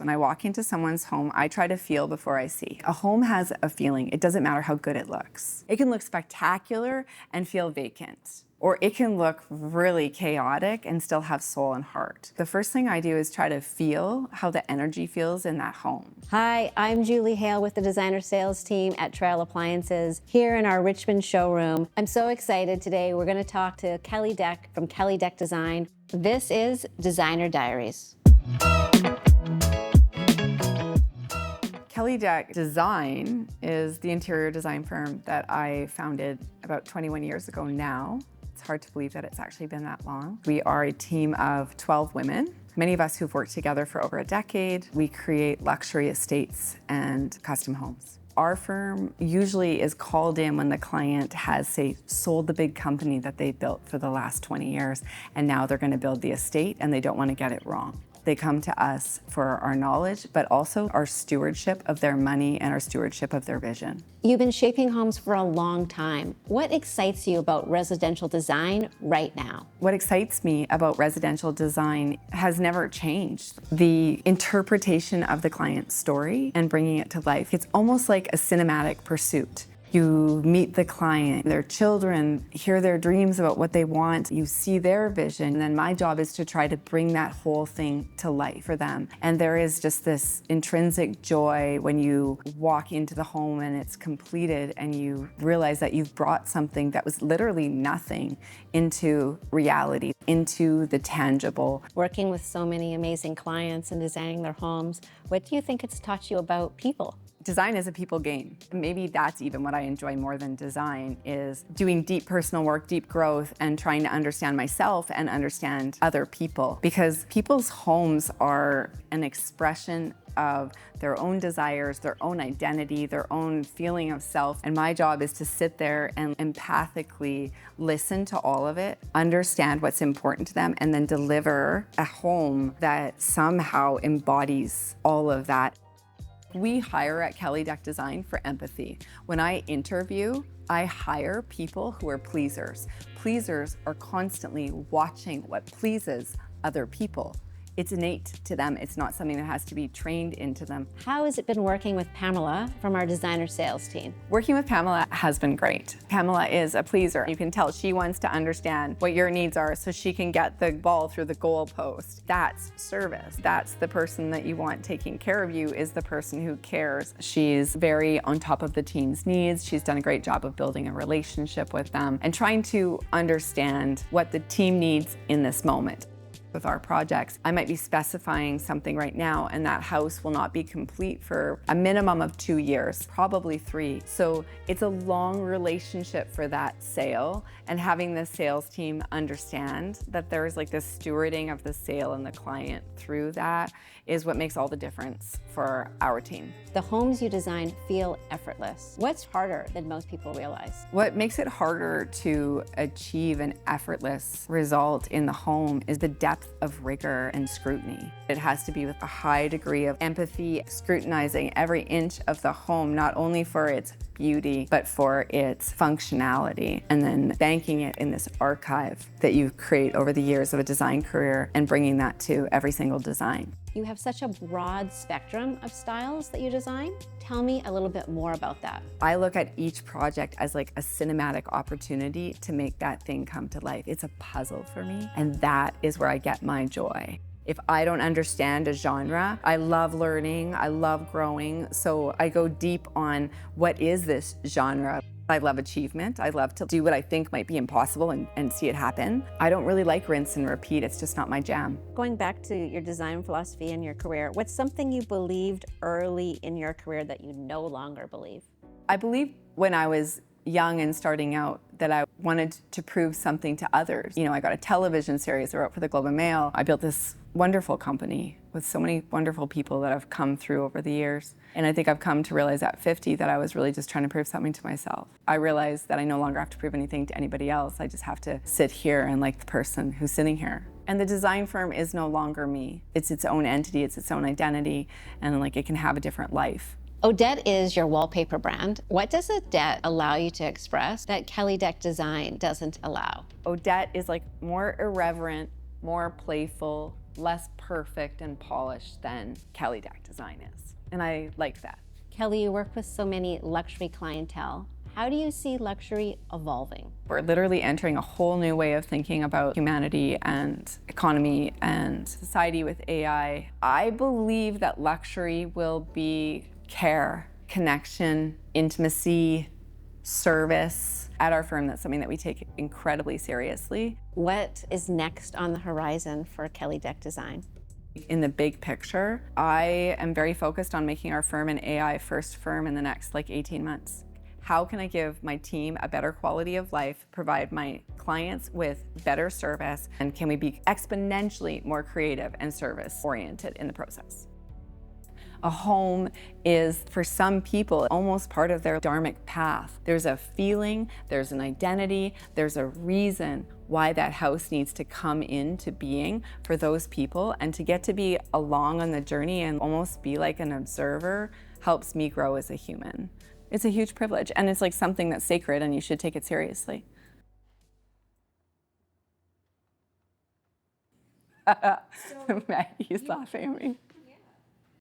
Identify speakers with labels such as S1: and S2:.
S1: When I walk into someone's home, I try to feel before I see. A home has a feeling. It doesn't matter how good it looks. It can look spectacular and feel vacant. Or it can look really chaotic and still have soul and heart. The first thing I do is try to feel how the energy feels in that home.
S2: Hi, I'm Julie Hale with the designer sales team at Trail Appliances here in our Richmond showroom. I'm so excited today. We're going to talk to Kelly Deck from Kelly Deck Design. This is Designer Diaries.
S1: Kelly Deck Design is the interior design firm that I founded about 21 years ago now. It's hard to believe that it's actually been that long. We are a team of 12 women, many of us who've worked together for over a decade. We create luxury estates and custom homes. Our firm usually is called in when the client has, say, sold the big company that they built for the last 20 years, and now they're going to build the estate and they don't want to get it wrong. They come to us for our knowledge, but also our stewardship of their money and our stewardship of their vision.
S2: You've been shaping homes for a long time. What excites you about residential design right now?
S1: What excites me about residential design has never changed. The interpretation of the client's story and bringing it to life. It's almost like a cinematic pursuit. You meet the client, their children, hear their dreams about what they want, you see their vision, and then my job is to try to bring that whole thing to life for them. And there is just this intrinsic joy when you walk into the home and it's completed and you realize that you've brought something that was literally nothing into reality, into the tangible.
S2: Working with so many amazing clients and designing their homes, what do you think it's taught you about people?
S1: Design is a people game. Maybe that's even what I enjoy more than design, is doing deep personal work, deep growth, and trying to understand myself and understand other people. Because people's homes are an expression of their own desires, their own identity, their own feeling of self. And my job is to sit there and empathically listen to all of it, understand what's important to them, and then deliver a home that somehow embodies all of that. We hire at Kelly Deck Design for empathy. When I interview, I hire people who are pleasers. Pleasers are constantly watching what pleases other people. It's innate to them. It's not something that has to be trained into them.
S2: How has it been working with Pamela from our designer sales team?
S1: Working with Pamela has been great. Pamela is a pleaser. You can tell she wants to understand what your needs are so she can get the ball through the goal post. That's service. That's the person that you want taking care of you, is the person who cares. She's very on top of the team's needs. She's done a great job of building a relationship with them and trying to understand what the team needs in this moment. With our projects, I might be specifying something right now and that house will not be complete for a minimum of 2 years, probably 3. So it's a long relationship for that sale, and having the sales team understand that there's like this stewarding of the sale and the client through that is what makes all the difference for our team.
S2: The homes you design feel effortless. What's harder than most people realize?
S1: What makes it harder to achieve an effortless result in the home is the depth of rigor and scrutiny. It has to be with a high degree of empathy, scrutinizing every inch of the home, not only for its beauty, but for its functionality, and then banking it in this archive that you create over the years of a design career and bringing that to every single design.
S2: You have such a broad spectrum of styles that you design. Tell me a little bit more about that.
S1: I look at each project as like a cinematic opportunity to make that thing come to life. It's a puzzle for me, and that is where I get my joy. If I don't understand a genre, I love learning, I love growing, so I go deep on what is this genre. I love achievement. I love to do what I think might be impossible and see it happen. I don't really like rinse and repeat. It's just not my jam.
S2: Going back to your design philosophy and your career, what's something you believed early in your career that you no longer believe?
S1: I believe when I was young and starting out that I wanted to prove something to others. You know, I got a television series I wrote for the Globe and Mail. I built this wonderful company with so many wonderful people that have come through over the years. And I think I've come to realize at 50 that I was really just trying to prove something to myself. I realized that I no longer have to prove anything to anybody else. I just have to sit here and like the person who's sitting here. And the design firm is no longer me. It's its own entity, it's its own identity, and like it can have a different life.
S2: Odette is your wallpaper brand. What does Odette allow you to express that Kelly Deck Design doesn't allow?
S1: Odette is like more irreverent, more playful, less perfect and polished than Kelly Deck Design is. And I like that.
S2: Kelly, you work with so many luxury clientele. How do you see luxury evolving?
S1: We're literally entering a whole new way of thinking about humanity and economy and society with AI. I believe that luxury will be care, connection, intimacy, service. At our firm, that's something that we take incredibly seriously.
S2: What is next on the horizon for Kelly Deck Design?
S1: In the big picture, I am very focused on making our firm an AI first firm in the next 18 months. How can I give my team a better quality of life, provide my clients with better service, and can we be exponentially more creative and service oriented in the process? A home is, for some people, almost part of their dharmic path. There's a feeling, there's an identity, there's a reason why that house needs to come into being for those people, and to get to be along on the journey and almost be like an observer helps me grow as a human. It's a huge privilege, and it's like something that's sacred and you should take it seriously. Maggie's laughing at me.